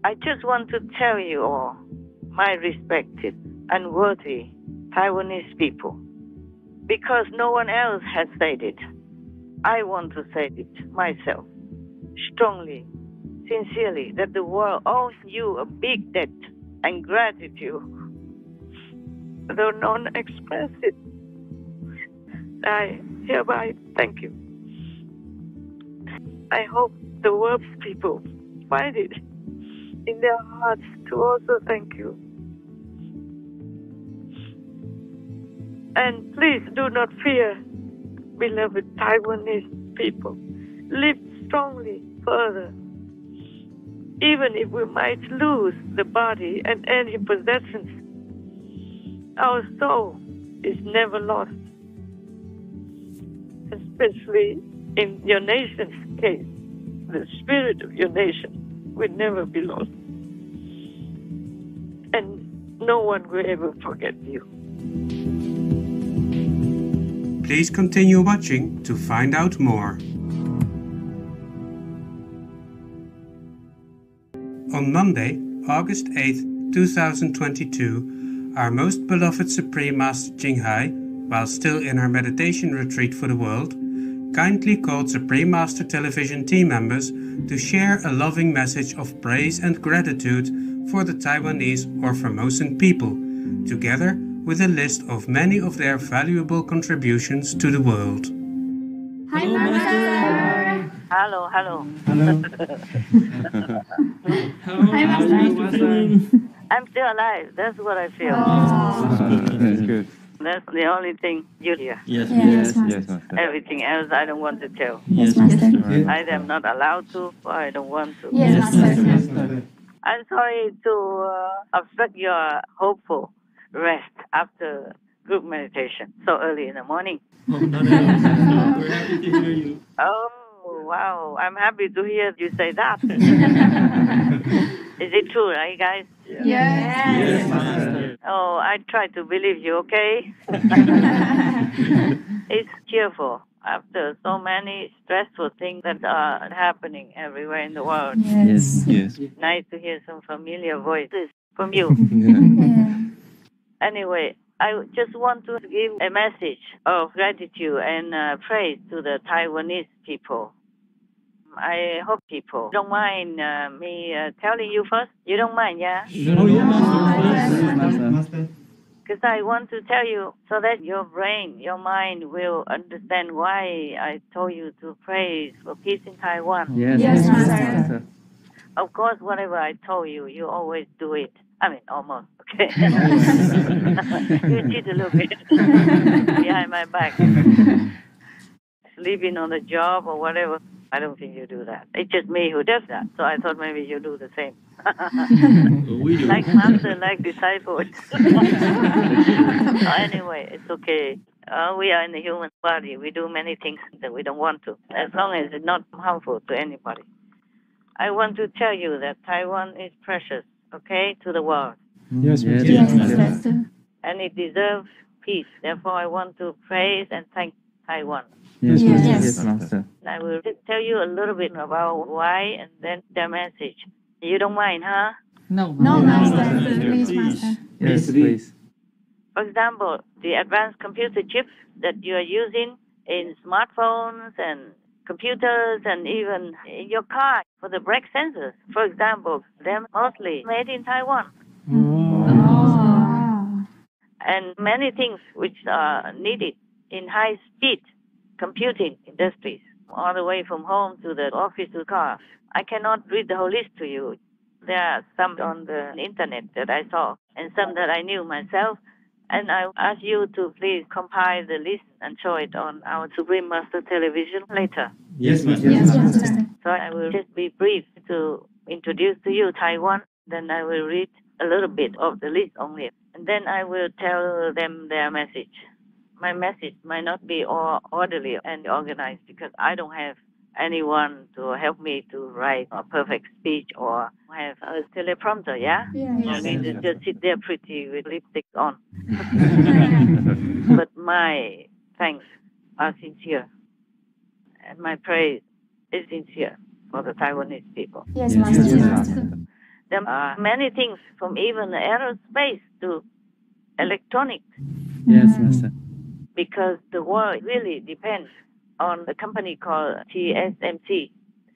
I just want to tell you all, my respected and worthy Taiwanese people, because no one else has said it. I want to say it myself, strongly, sincerely, that the world owes you a big debt and gratitude. Though none express it, I hereby thank you. I hope the world's people find it in their hearts to also thank you. And please do not fear, beloved Taiwanese people. Live strongly further. Even if we might lose the body and any possessions, our soul is never lost. Especially in your nation's case, the spirit of your nation will never be lost. And no one will ever forget you. Please continue watching to find out more. On Monday, August 8th, 2022, our most beloved Supreme Master Ching, while still in her meditation retreat for the world, kindly called Supreme Master Television team members to share a loving message of praise and gratitude for the Taiwanese or Formosan people, together with a list of many of their valuable contributions to the world. Hi, Master! Hello, hello. Hi, Master! I'm still alive. That's what I feel. That's good. That's the only thing you hear. Yes, Master. Everything else I don't want to tell. Yes, Master. Either I'm not allowed to or I don't want to. Yes, Master. I'm sorry to obstruct your hopeful rest after group meditation so early in the morning. Oh, no, no. We're happy to hear you. Oh, wow. I'm happy to hear you say that. Is it true, right, guys? Yes. Yes, Master. Oh, I try to believe you, okay? It's cheerful after so many stressful things that are happening everywhere in the world. Yes. Yes. Nice to hear some familiar voices from you. Yeah. Anyway, I just want to give a message of gratitude and praise to the Taiwanese people. I hope people don't mind me telling you first. You don't mind, yeah? Oh, yes, Master. Because I want to tell you so that your brain, your mind will understand why I told you to praise for peace in Taiwan. Yes, Master. Of course, whatever I told you, you always do it. I mean, almost, okay? You cheat a little bit behind my back. Sleeping on the job or whatever, I don't think you do that. It's just me who does that. So I thought maybe you do the same. We do. Like master, like disciple. Anyway, it's okay. We are in the human body. We do many things that we don't want to, as long as it's not harmful to anybody. I want to tell you that Taiwan is precious, okay, to the world. Yes, Yes, Master. And it deserves peace. Therefore, I want to praise and thank Taiwan. Yes. Master. I will just tell you a little bit about why and then the message. You don't mind, huh? No, Master. Please, Master. Yes, please. For example, the advanced computer chips that you are using in smartphones and computers and even in your car for the brake sensors, for example, they're mostly made in Taiwan. Oh. And many things which are needed in high-speed computing industries, all the way from home to the office to the car. I cannot read the whole list to you. There are some on the internet that I saw and some that I knew myself. And I ask you to please compile the list and show it on our Supreme Master Television later. Yes, Master. Yes, Master. So I will just be brief to introduce to you Taiwan. Then I will read a little bit of the list only. And then I will tell them their message. My message might not be all orderly and organized because I don't have anyone to help me to write a perfect speech or have a teleprompter, yeah? I mean, to just sit there pretty with lipstick on. But my thanks are sincere. And my praise is sincere for the Taiwanese people. Yes, Master. There are many things, from even aerospace to electronics, Yes, Master. because the world really depends on a company called TSMC,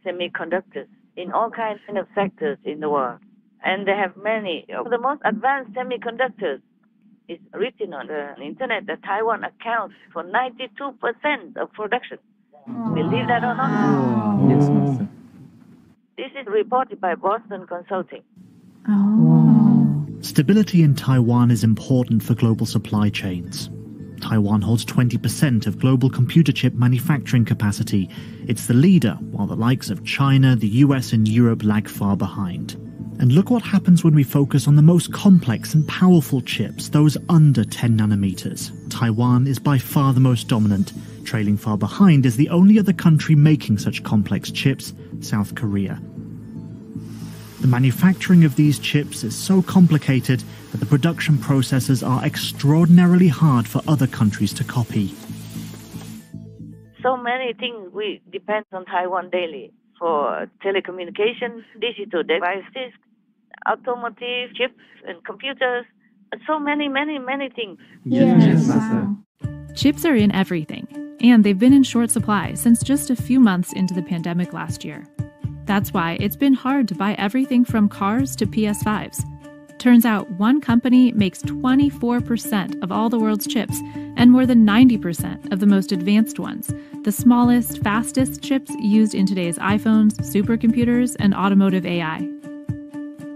semiconductors, in all kinds of sectors in the world. And they have many of the most advanced semiconductors. It's written on the internet that Taiwan accounts for 92% of production. Believe that or not? Wow. Yes, Master. This is reported by Boston Consulting. Stability in Taiwan is important for global supply chains. Taiwan holds 20% of global computer chip manufacturing capacity. It's the leader, while the likes of China, the US, and Europe lag far behind. And look what happens when we focus on the most complex and powerful chips, those under 10 nanometers. Taiwan is by far the most dominant. Trailing far behind is the only other country making such complex chips, South Korea. The manufacturing of these chips is so complicated that the production processes are extraordinarily hard for other countries to copy. So many things we depend on Taiwan daily, for telecommunications, digital devices, automotive, chips and computers, so many things. Yes, Master. Chips are in everything, and they've been in short supply since just a few months into the pandemic last year. That's why it's been hard to buy everything from cars to PS5s. Turns out one company makes 24% of all the world's chips and more than 90% of the most advanced ones, the smallest, fastest chips used in today's iPhones, supercomputers, and automotive AI.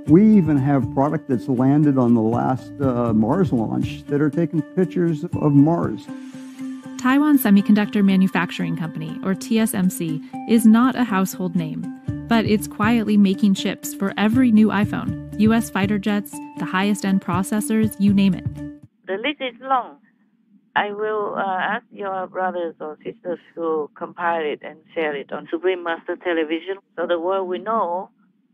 We even have product that's landed on the last Mars launch that are taking pictures of Mars. Taiwan Semiconductor Manufacturing Company, or TSMC, is not a household name, but it's quietly making chips for every new iPhone, US fighter jets, the highest-end processors, you name it. The list is long. I will ask your brothers or sisters to compile it and share it on Supreme Master Television so the world will know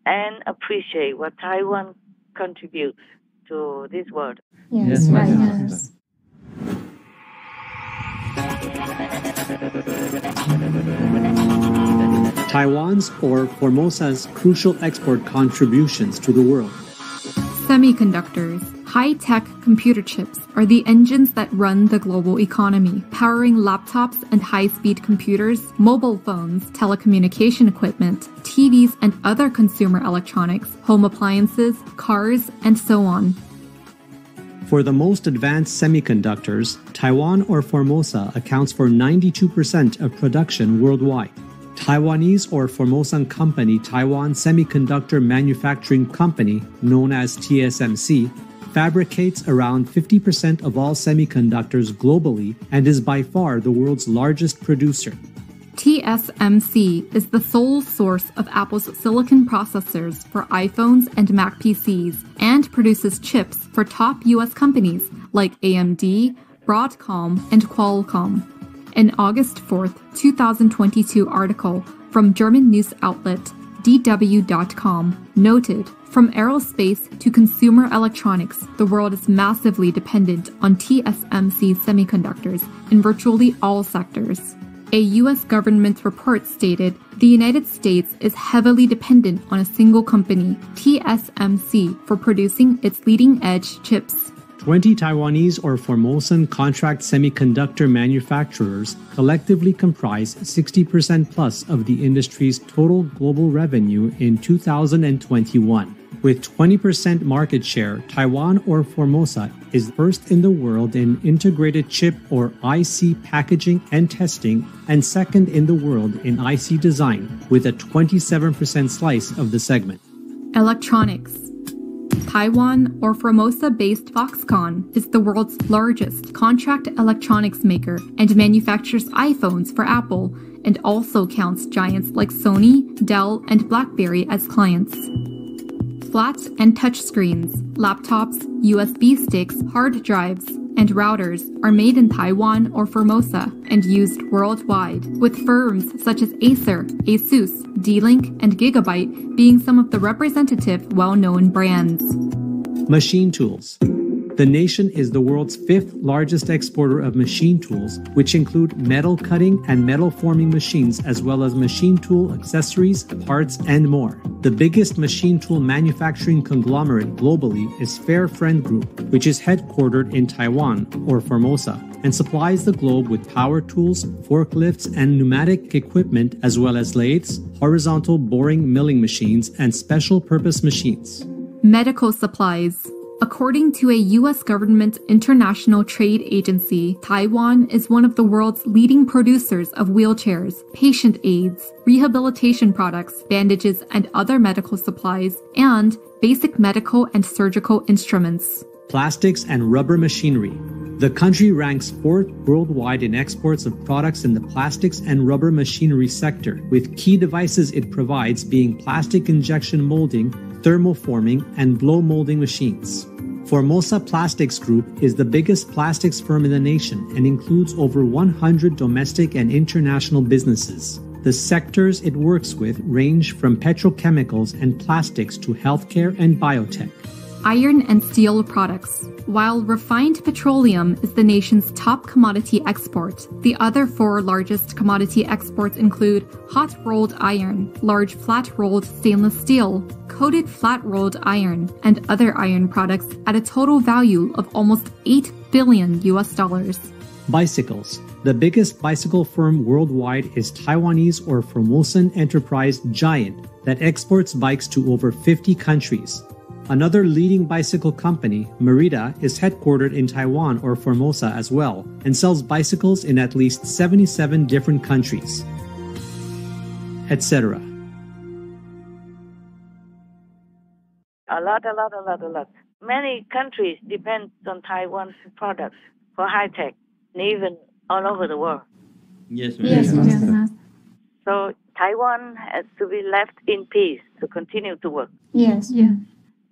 and appreciate what Taiwan contributes to this world. Yes, Master. Taiwan's or Formosa's crucial export contributions to the world. Semiconductors, high-tech computer chips, are the engines that run the global economy, powering laptops and high-speed computers, mobile phones, telecommunication equipment, TVs and other consumer electronics, home appliances, cars, and so on. For the most advanced semiconductors, Taiwan or Formosa accounts for 92% of production worldwide. Taiwanese or Formosan company Taiwan Semiconductor Manufacturing Company, known as TSMC, fabricates around 50% of all semiconductors globally and is by far the world's largest producer. TSMC is the sole source of Apple's silicon processors for iPhones and Mac PCs and produces chips for top US companies like AMD, Broadcom, and Qualcomm. An August 4th, 2022 article from German news outlet DW.com noted, from aerospace to consumer electronics, the world is massively dependent on TSMC semiconductors in virtually all sectors. A U.S. government report stated the United States is heavily dependent on a single company, TSMC, for producing its leading-edge chips. 20 Taiwanese or Formosan contract semiconductor manufacturers collectively comprise 60% plus of the industry's total global revenue in 2021. With 20% market share, Taiwan or Formosa is first in the world in integrated chip or IC packaging and testing, and second in the world in IC design, with a 27% slice of the segment. Electronics. Taiwan or Formosa-based Foxconn is the world's largest contract electronics maker and manufactures iPhones for Apple, and also counts giants like Sony, Dell, and BlackBerry as clients. Flat and touch screens, laptops, USB sticks, hard drives, and routers are made in Taiwan or Formosa and used worldwide, with firms such as Acer, Asus, D-Link, and Gigabyte being some of the representative well-known brands. Machine tools. The nation is the world's 5th largest exporter of machine tools, which include metal cutting and metal forming machines, as well as machine tool accessories, parts, and more. The biggest machine tool manufacturing conglomerate globally is Fair Friend Group, which is headquartered in Taiwan, or Formosa, and supplies the globe with power tools, forklifts, and pneumatic equipment, as well as lathes, horizontal boring milling machines, and special purpose machines. Medical supplies. According to a U.S. government international trade agency, Taiwan is one of the world's leading producers of wheelchairs, patient aids, rehabilitation products, bandages, and other medical supplies, and basic medical and surgical instruments. Plastics and rubber machinery. The country ranks 4th worldwide in exports of products in the plastics and rubber machinery sector, with key devices it provides being plastic injection molding, thermoforming, and blow molding machines. Formosa Plastics Group is the biggest plastics firm in the nation and includes over 100 domestic and international businesses. The sectors it works with range from petrochemicals and plastics to healthcare and biotech. Iron and steel products. While refined petroleum is the nation's top commodity export, the other 4 largest commodity exports include hot-rolled iron, large flat-rolled stainless steel, coated flat-rolled iron, and other iron products at a total value of almost $8 billion. Bicycles. The biggest bicycle firm worldwide is Taiwanese or Formosan enterprise Giant that exports bikes to over 50 countries. Another leading bicycle company, Merida, is headquartered in Taiwan or Formosa as well and sells bicycles in at least 77 different countries, etc. A lot. Many countries depend on Taiwan's products for high tech, and even all over the world. Yes, Master. So Taiwan has to be left in peace to continue to work. Yes.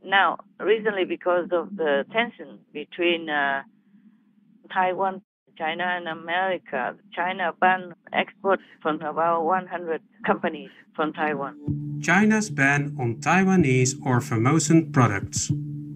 Now, recently, because of the tension between Taiwan, China, and America, China banned exports from about 100 companies from Taiwan. China's ban on Taiwanese or Formosan products.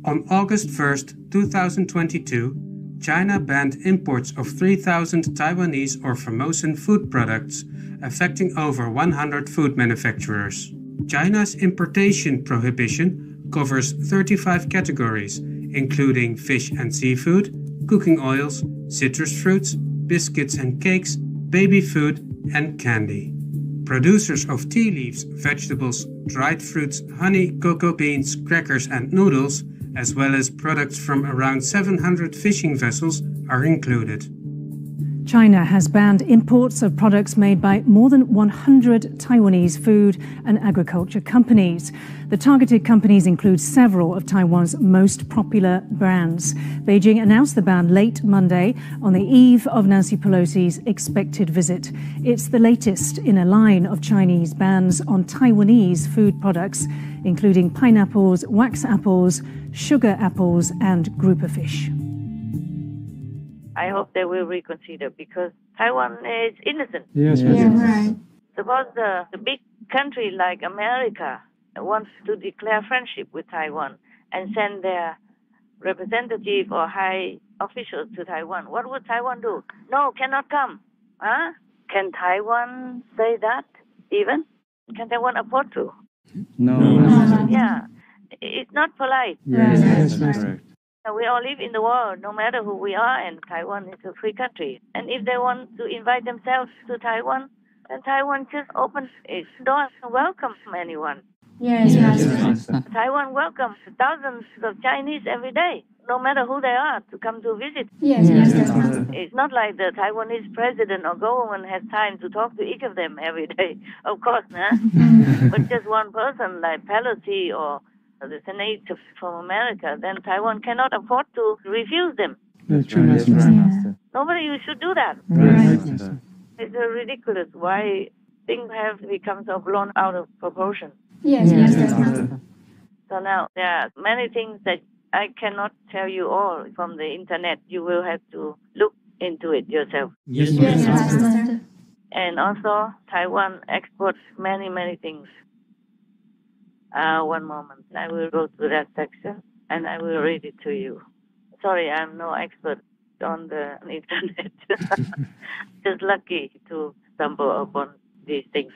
On August 1st, 2022, China banned imports of 3,000 Taiwanese or Formosan food products, affecting over 100 food manufacturers. China's importation prohibition covers 35 categories, including fish and seafood, cooking oils, citrus fruits, biscuits and cakes, baby food, and candy. Producers of tea leaves, vegetables, dried fruits, honey, cocoa beans, crackers, and noodles, as well as products from around 700 fishing vessels, are included. China has banned imports of products made by more than 100 Taiwanese food and agriculture companies. The targeted companies include several of Taiwan's most popular brands. Beijing announced the ban late Monday on the eve of Nancy Pelosi's expected visit. It's the latest in a line of Chinese bans on Taiwanese food products, including pineapples, wax apples, sugar apples, and grouper fish. I hope they will reconsider because Taiwan is innocent. Yes, Right. Suppose the big country like America wants to declare friendship with Taiwan and send their representative or high officials to Taiwan. What would Taiwan do? No, cannot come. Huh? Can Taiwan say that even? Can Taiwan afford to? No. Yeah. It's not polite. Yes, correct. We all live in the world, no matter who we are, and Taiwan is a free country. And if they want to invite themselves to Taiwan, then Taiwan just opens its doors and welcomes anyone. Yes. Taiwan welcomes thousands of Chinese every day, no matter who they are, to come to visit. Yes. It's not like the Taiwanese president or government has time to talk to each of them every day, of course, huh? But just one person like Pelosi or the senator from America, then Taiwan cannot afford to refuse them. That's true, Master. Nobody should do that. Right. It's ridiculous why things have become so blown out of proportion. Yes. So now there are many things that I cannot tell you all from the internet. You will have to look into it yourself. Yes, Master. And also, Taiwan exports many things. One moment. I will go to that section and I will read it to you. sorry, I'm no expert on the internet. Just lucky to stumble upon these things.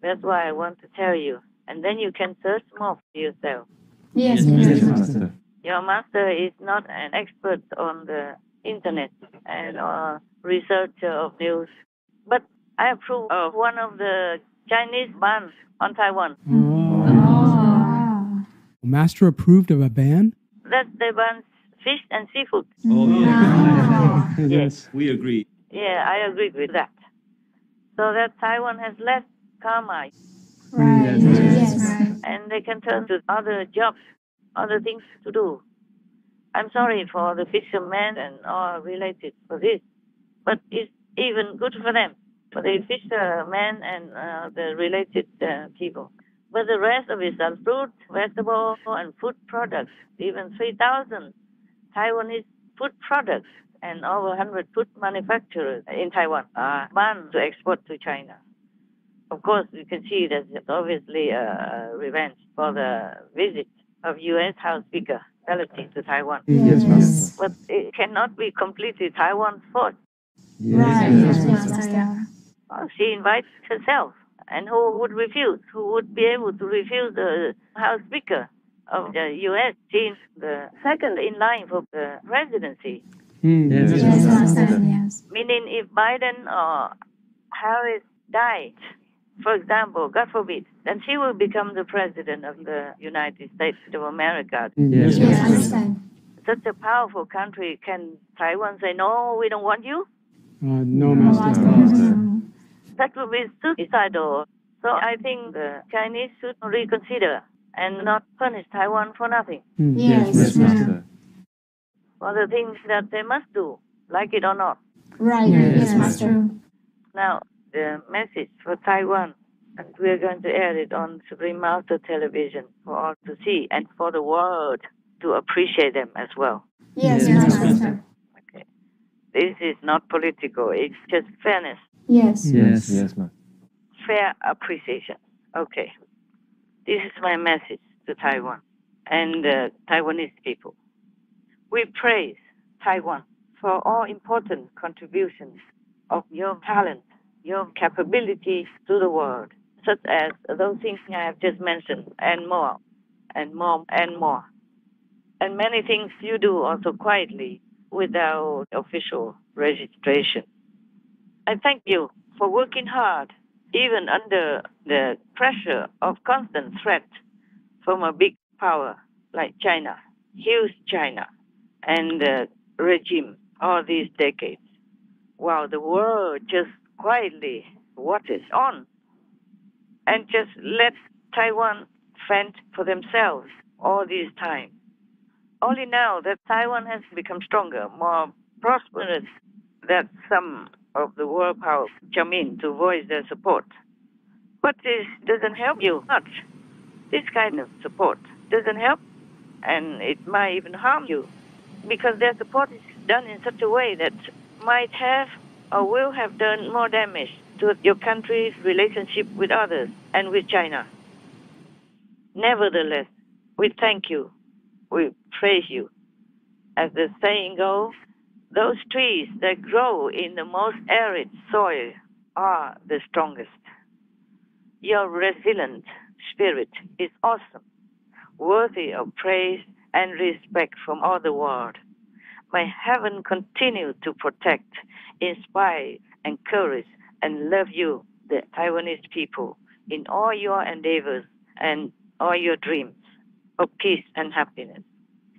That's why I want to tell you. And then you can search more for yourself. Yes, Master. Your master is not an expert on the internet and researcher of news. But I approve of one of the Chinese bans on Taiwan. Master approved of a ban? That they ban fish and seafood. Oh, yes. Yes. We agree. Yeah, I agree with that. So that Taiwan has less karma. Right. Yes. Right. And they can turn to other jobs, other things to do. I'm sorry for the fishermen and all related for this, but it's even good for them, for the fishermen and the related people. But the rest of it are fruit, vegetable, and food products, even 3,000 Taiwanese food products and over 100 food manufacturers in Taiwan are banned to export to China. Of course, you can see that it's obviously a revenge for the visit of U.S. House Speaker Pelosi to Taiwan. Yes, Master. But it cannot be completely Taiwan's fault. Right. Yes, Master. Yeah. Well, she invites herself. And who would refuse? Who would be able to refuse the House Speaker of the U.S., Ching, the second in line for the presidency? Yes, Yes, Master. Yes. Meaning if Biden or Harris died, for example, God forbid, then she will become the president of the United States of America. Yes, Yes, I Master. understand. Such a powerful country, can Taiwan say, no, we don't want you? No, Master. That would be suicidal. So I think the Chinese should reconsider and not punish Taiwan for nothing, Yes, Yes, Master. for the things that they must do, like it or not. Right. Yes, Yes, Master. Now, the message for Taiwan, and we're going to air it on Supreme Master Television for all to see and for the world to appreciate them as well. Yes, Yes, Master. Okay. This is not political, it's just fairness, Yes. Yes, Master. fair appreciation. Okay. This is my message to Taiwan and the Taiwanese people. We praise Taiwan for all important contributions of your talent, your capabilities to the world, such as those things I have just mentioned, and more, and more, and more. And many things you do also quietly without official registration. I thank you for working hard, even under the pressure of constant threat from a big power like China, huge China, and the regime all these decades, while the world just quietly watches on and just lets Taiwan fend for themselves all this time. Only now that Taiwan has become stronger, more prosperous, that some of the world powers come in to voice their support. But this doesn't help you much. This kind of support doesn't help, and it might even harm you, because their support is done in such a way that might have or will have done more damage to your country's relationship with others and with China. Nevertheless, we thank you. We praise you. As the saying goes, those trees that grow in the most arid soil are the strongest. Your resilient spirit is awesome, worthy of praise and respect from all the world. May heaven continue to protect, inspire, encourage, and love you, the Taiwanese people, in all your endeavors and all your dreams of peace and happiness.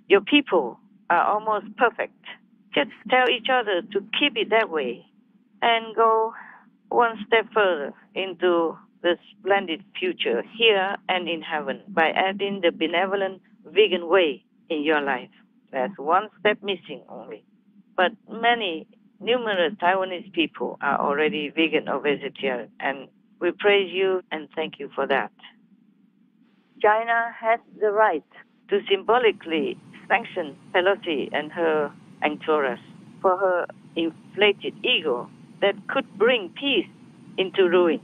Your people are almost perfect. Just tell each other to keep it that way and go one step further into the splendid future here and in heaven by adding the benevolent vegan way in your life. There's one step missing only. But many, numerous Taiwanese people are already vegan or vegetarian, and we praise you and thank you for that. China has the right to symbolically sanction Pelosi and her entourage for her inflated ego that could bring peace into ruin.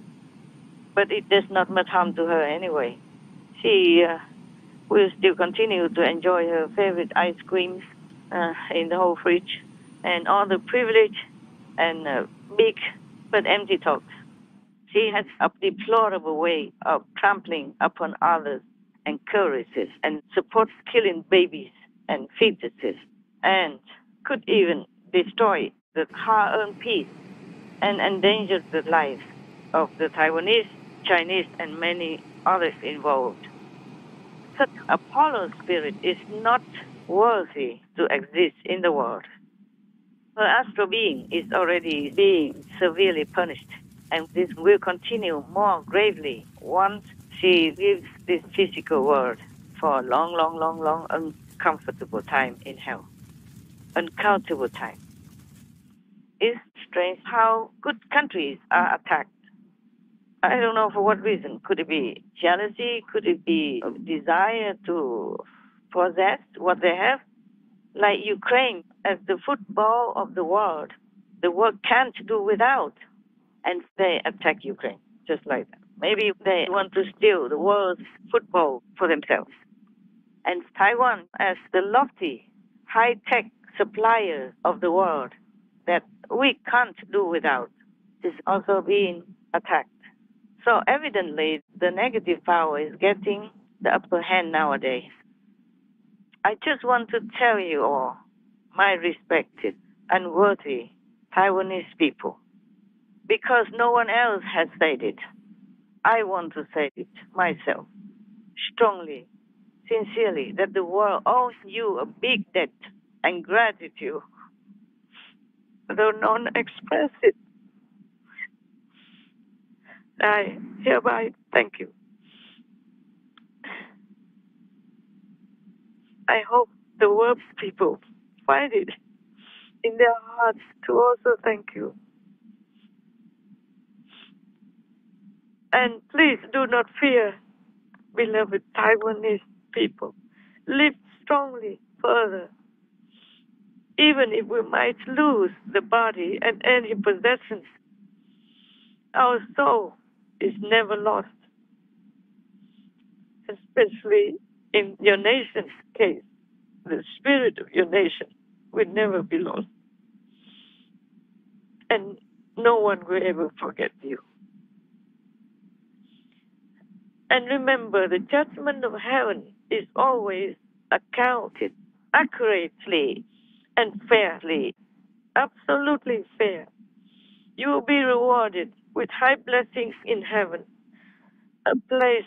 But it does not much harm to her anyway. She will still continue to enjoy her favorite ice creams in the whole fridge, and all the privilege and big but empty talk. She has a deplorable way of trampling upon others, encourages and supports killing babies and fetuses, and could even destroy the hard-earned peace and endanger the lives of the Taiwanese, Chinese, and many others involved. Such a polar spirit is not worthy to exist in the world. Her astral being is already being severely punished, and this will continue more gravely once she leaves this physical world for a long, long, long, long, uncomfortable time in hell. Uncountable time. It's strange how good countries are attacked. I don't know for what reason. Could it be jealousy? Could it be a desire to possess what they have? Like Ukraine, as the football of the world can't do without. And they attack Ukraine, just like that. Maybe they want to steal the world's football for themselves. And Taiwan, as the lofty, high-tech supplier of the world that we can't do without, is also being attacked. So evidently, the negative power is getting the upper hand nowadays. I just want to tell you all, my respected and worthy Taiwanese people, because no one else has said it, I want to say it myself, strongly, sincerely, that the world owes you a big debt and gratitude, though none express it. I hereby thank you. I hope the world people find it in their hearts to also thank you. And please do not fear, beloved Taiwanese people. Live strongly further. Even if we might lose the body and any possessions, our soul is never lost. Especially in your nation's case, the spirit of your nation will never be lost. And no one will ever forget you. And remember, the judgment of heaven is always accounted accurately and fairly, absolutely fair. You will be rewarded with high blessings in heaven, a place,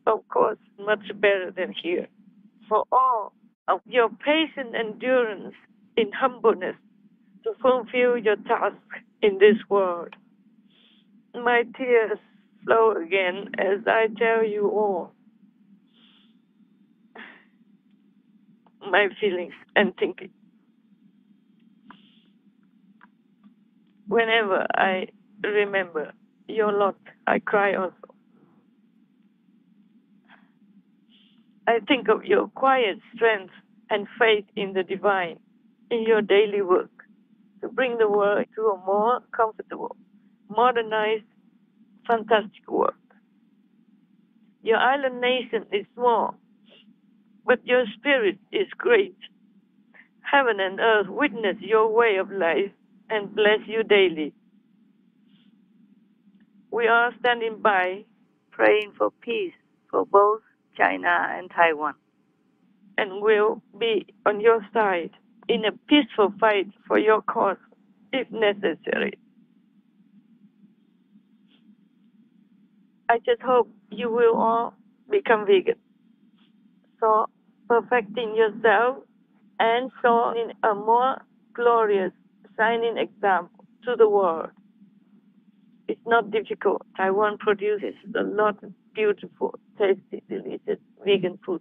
of course, much better than here, for all of your patient endurance in humbleness to fulfill your task in this world. My tears flow again as I tell you all my feelings and thinking. Whenever I remember your lot, I cry also. I think of your quiet strength and faith in the divine in your daily work to bring the world to a more comfortable, modernized, fantastic world. Your island nation is small, but your spirit is great. Heaven and earth witness your way of life and bless you daily. We are standing by, praying for peace for both China and Taiwan, and will be on your side in a peaceful fight for your cause if necessary. I just hope you will all become vegan, so perfecting yourself and showing a more glorious, shining example to the world. It's not difficult. Taiwan produces a lot of beautiful, tasty, delicious vegan food.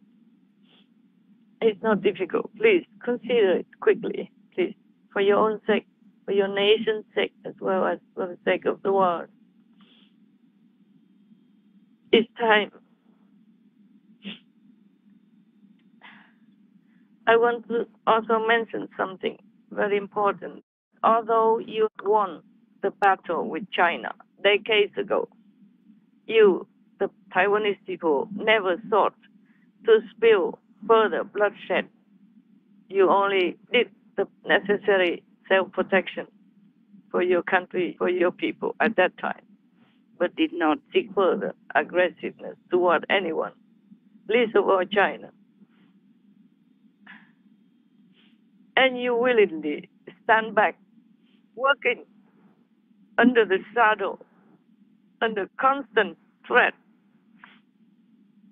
It's not difficult. Please consider it quickly, please, for your own sake, for your nation's sake, as well as for the sake of the world. It's time. I want to also mention something very important. Although you won the battle with China decades ago, you, the Taiwanese people, never sought to spill further bloodshed You only did the necessary self-protection for your country, for your people at that time, but did not seek further aggressiveness toward anyone, least of all China. And you willingly stand back, working under the shadow, under constant threat,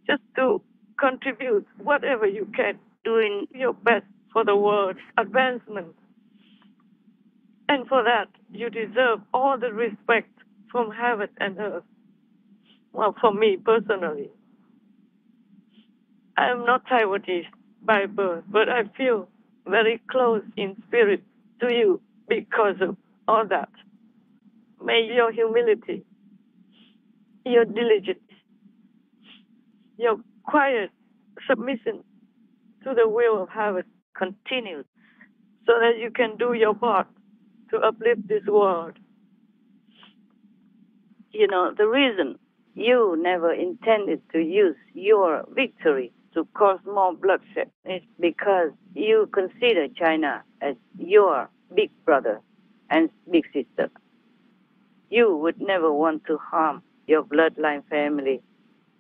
just to contribute whatever you can, doing your best for the world's advancement. And for that, you deserve all the respect from heaven and earth. Well, for me personally, I am not Taiwanese by birth, but I feel very close in spirit to you because of all that. May your humility, your diligence, your quiet submission to the will of heaven continue so that you can do your part to uplift this world. You know, the reason you never intended to use your victory to cause more bloodshed is because you consider China as your big brother and big sister. You would never want to harm your bloodline family,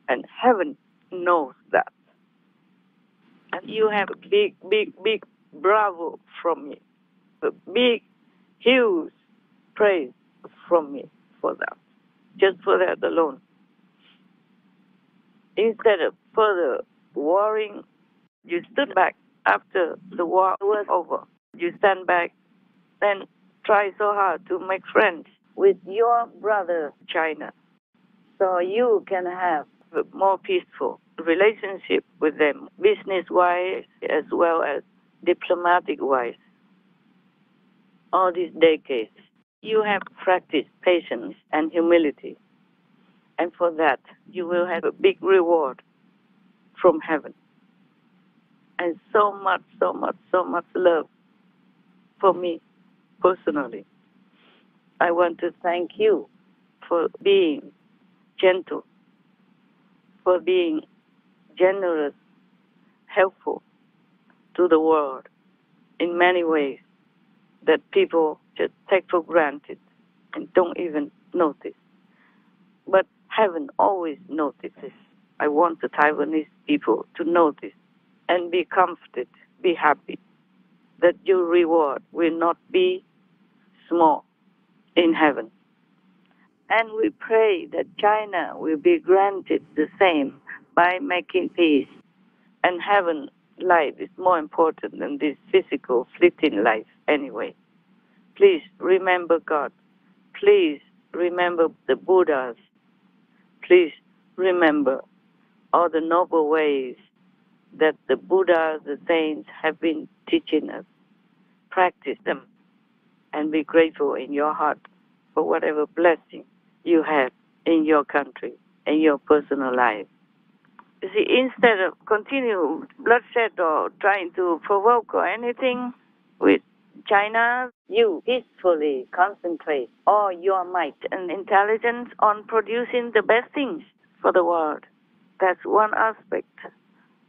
and heaven knows that. And you have a big, big, big bravo from me, a big, huge praise from me for that, just for that alone. Instead of further warring, you stood back after the war was over. You stand back and try so hard to make friends with your brother China, so you can have a more peaceful relationship with them, business-wise as well as diplomatic-wise. All these decades, you have practiced patience and humility, and for that, you will have a big reward from heaven. And so much love for me personally. I want to thank you for being gentle, for being generous, helpful to the world in many ways that people just take for granted and don't even notice. But heaven always notices. I want the Taiwanese people to notice and be comforted, be happy that your reward will not be small in heaven. And we pray that China will be granted the same by making peace. And heaven life is more important than this physical, fleeting life anyway. Please remember God. Please remember the Buddhas. Please remember all the noble ways that the Buddhas, the saints have been teaching us. Practice them and be grateful in your heart for whatever blessing you have in your country and your personal life. You see, instead of continue bloodshed or trying to provoke or anything with China, you peacefully concentrate all your might and intelligence on producing the best things for the world. That's one aspect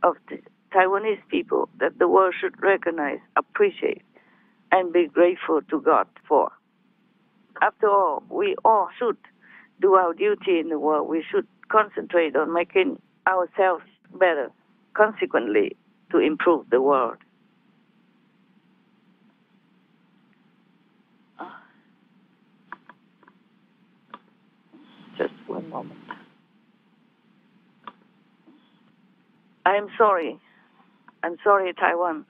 of the Taiwanese people that the world should recognize, appreciate, and be grateful to God for. After all, we all should do our duty in the world. We should concentrate on making ourselves better, consequently, to improve the world. Just one moment. I'm sorry, Taiwan,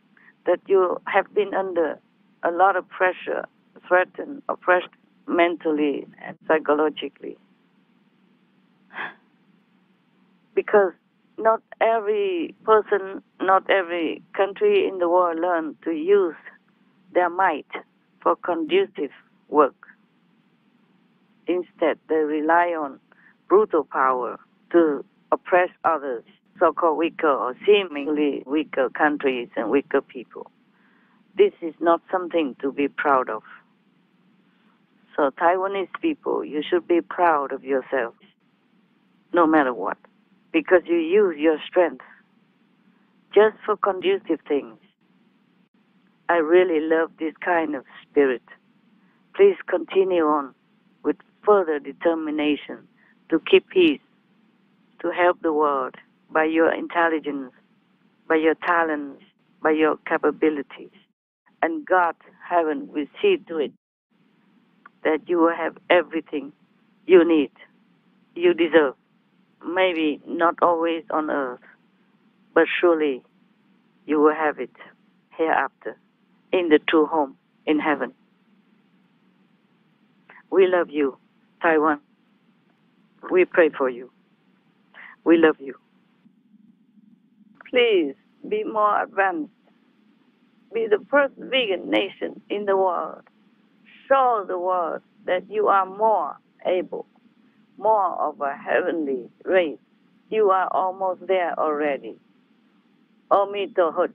that you have been under a lot of pressure, threatened, oppressed mentally and psychologically. Because not every person, not every country in the world learn to use their might for conducive work. Instead, they rely on brutal power to oppress others, so-called weaker or seemingly weaker countries and weaker people. This is not something to be proud of. So Taiwanese people, you should be proud of yourselves, no matter what, because you use your strength just for conducive things. I really love this kind of spirit. Please continue on with further determination to keep peace, to help the world by your intelligence, by your talents, by your capabilities. And God, heaven, will see to it that you will have everything you need, you deserve. Maybe not always on earth, but surely you will have it hereafter in the true home in heaven. We love you, Taiwan. We pray for you. We love you. Please be more advanced. Be the first vegan nation in the world. Show the world that you are more able, more of a heavenly race. You are almost there already. Omitohut.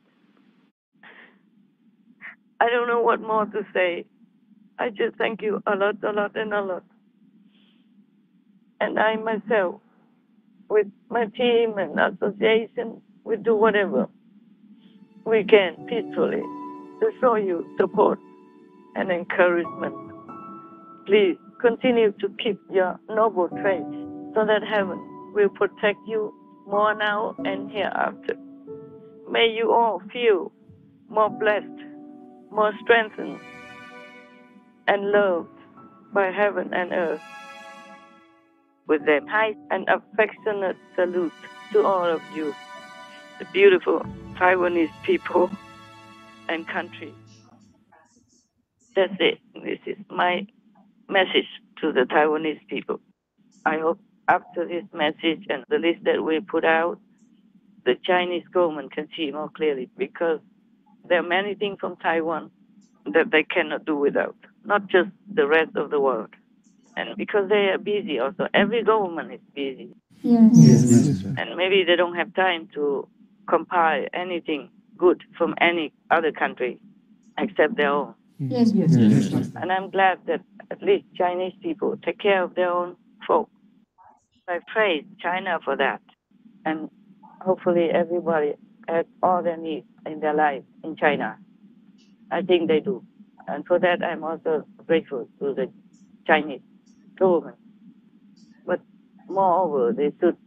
I don't know what more to say. I just thank you a lot, and a lot. And I myself, with my team and association, we do whatever we can peacefully to show you support and encouragement. Please continue to keep your noble traits so that heaven will protect you more now and hereafter. May you all feel more blessed, more strengthened, and loved by heaven and earth. With that high and affectionate salute to all of you, the beautiful Taiwanese people and country. That's it. This is my message to the Taiwanese people. I hope after this message and the list that we put out, the Chinese government can see more clearly, because there are many things from Taiwan that they cannot do without, not just the rest of the world. And because they are busy also, every government is busy. Yes. And maybe they don't have time to compile anything good from any other country except their own. Yes. And I'm glad that at least Chinese people take care of their own folk. I praise China for that. And hopefully everybody has all their needs in their life in China. I think they do. And for that, I'm also grateful to the Chinese government. But moreover, they should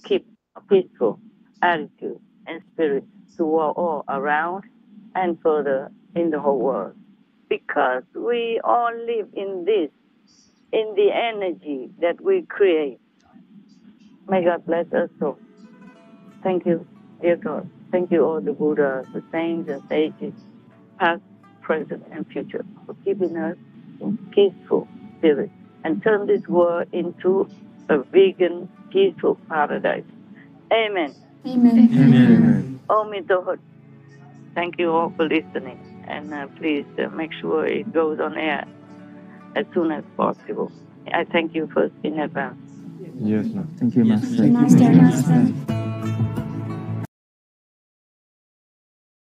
keep a peaceful attitude and spirit toward all around and further in the whole world. Because we all live in this, in the energy that we create. May God bless us so. Thank you, dear God. Thank you, all the Buddhas, the saints and sages, past, present, and future, for keeping us in peaceful spirit and turn this world into a vegan, peaceful paradise. Amen. Amen. Omitohut. Thank you all for listening. And please make sure it goes on air as soon as possible. I thank you first in advance. Yes, ma'am. Thank you, Master. Master.